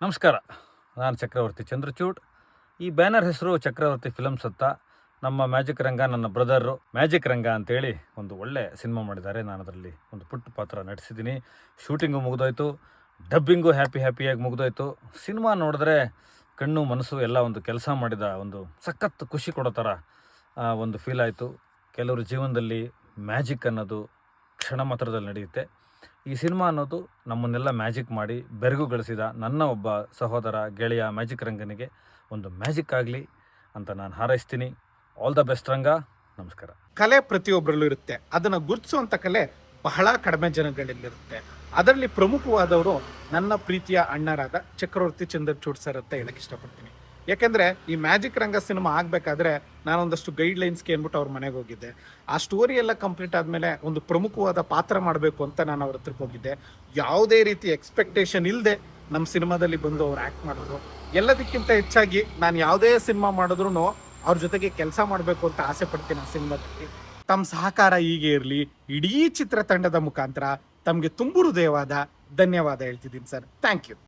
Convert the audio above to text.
ನಮಸ್ಕಾರ. ನಾನು ಚಕ್ರವರ್ತಿ ಚಂದ್ರಚೂಡ್. ಈ ಬ್ಯಾನರ್ ಹೆಸರು ಚಕ್ರವರ್ತಿ ಫಿಲಮ್ಸ್ ಅಂತ. ನಮ್ಮ ಮ್ಯಾಜಿಕ್ ರಂಗ ನನ್ನ ಬ್ರದರು ಮ್ಯಾಜಿಕ್ ರಂಗ ಅಂತೇಳಿ ಒಂದು ಒಳ್ಳೆ ಸಿನಿಮಾ ಮಾಡಿದ್ದಾರೆ. ನಾನು ಅದರಲ್ಲಿ ಒಂದು ಪುಟ್ಟ ಪಾತ್ರ ನಟಿಸಿದ್ದೀನಿ. ಶೂಟಿಂಗು ಮುಗಿದೋಯ್ತು, ಡಬ್ಬಿಂಗು ಹ್ಯಾಪಿಯಾಗಿ ಮುಗಿದೋಯ್ತು. ಸಿನಿಮಾ ನೋಡಿದ್ರೆ ಕಣ್ಣು ಮನಸ್ಸು ಎಲ್ಲ ಒಂದು ಕೆಲಸ ಮಾಡಿದ ಒಂದು ಸಖತ್ ಖುಷಿ ಕೊಡೋ ಥರ ಒಂದು ಫೀಲ್ ಆಯಿತು. ಕೆಲವ್ರ ಜೀವನದಲ್ಲಿ ಮ್ಯಾಜಿಕ್ ಅನ್ನೋದು ಕ್ಷಣ ಮಾತ್ರದಲ್ಲಿ ನಡೆಯುತ್ತೆ. ಈ ಸಿನಿಮಾ ಅನ್ನೋದು ನಮ್ಮನ್ನೆಲ್ಲ ಮ್ಯಾಜಿಕ್ ಮಾಡಿ ಬೆರಗುಗೊಳಿಸಿದ ನನ್ನ ಒಬ್ಬ ಸಹೋದರ ಗೆಳೆಯ ಮ್ಯಾಜಿಕ್ ರಂಗನಿಗೆ ಒಂದು ಮ್ಯಾಜಿಕ್ ಆಗಲಿ ಅಂತ ನಾನು ಹಾರೈಸ್ತೀನಿ. ಆಲ್ ದ ಬೆಸ್ಟ್ ರಂಗ. ನಮಸ್ಕಾರ. ಕಲೆ ಪ್ರತಿಯೊಬ್ಬರಲ್ಲೂ ಇರುತ್ತೆ. ಅದನ್ನು ಗುರುತಿಸುವಂಥ ಕಲೆ ಬಹಳ ಕಡಿಮೆ ಜನಗಳಲ್ಲಿರುತ್ತೆ. ಅದರಲ್ಲಿ ಪ್ರಮುಖವಾದವರು ನನ್ನ ಪ್ರೀತಿಯ ಅಣ್ಣರಾದ ಚಕ್ರವರ್ತಿ ಚಂದ್ರಚೂಡ್ ಸರ್ ಅಂತ ಹೇಳಕ್ಕೆ ಇಷ್ಟಪಡ್ತೀನಿ. ಯಾಕೆಂದರೆ ಈ ಮ್ಯಾಜಿಕ್ ರಂಗ ಸಿನಿಮಾ ಆಗಬೇಕಾದ್ರೆ ನಾನೊಂದಷ್ಟು ಗೈಡ್ಲೈನ್ಸ್ಗೆ ಅಂದ್ಬಿಟ್ಟು ಅವ್ರ ಮನೆಗೆ ಹೋಗಿದ್ದೆ. ಆ ಸ್ಟೋರಿ ಎಲ್ಲ ಕಂಪ್ಲೀಟ್ ಆದಮೇಲೆ ಒಂದು ಪ್ರಮುಖವಾದ ಪಾತ್ರ ಮಾಡಬೇಕು ಅಂತ ನಾನು ಅವ್ರ ಹತ್ರಕ್ಕೆ ಹೋಗಿದ್ದೆ. ಯಾವುದೇ ರೀತಿ ಎಕ್ಸ್ಪೆಕ್ಟೇಷನ್ ಇಲ್ಲದೆ ನಮ್ಮ ಸಿನಿಮಾದಲ್ಲಿ ಬಂದು ಅವ್ರು ಆ್ಯಕ್ಟ್ ಮಾಡಿದ್ರು. ಎಲ್ಲದಕ್ಕಿಂತ ಹೆಚ್ಚಾಗಿ ನಾನು ಯಾವುದೇ ಸಿನಿಮಾ ಮಾಡಿದ್ರು ಅವ್ರ ಜೊತೆಗೆ ಕೆಲಸ ಮಾಡಬೇಕು ಅಂತ ಆಸೆ ಪಡ್ತೀನಿ. ಆ ಸಿನಿಮಾದಲ್ಲಿ ತಮ್ಮ ಸಹಕಾರ ಹೀಗೆ ಇರಲಿ. ಇಡೀ ಚಿತ್ರತಂಡದ ಮುಖಾಂತರ ತಮಗೆ ತುಂಬು ಹೃದಯವಾದ ಧನ್ಯವಾದ ಹೇಳ್ತಿದ್ದೀನಿ ಸರ್. Thank you.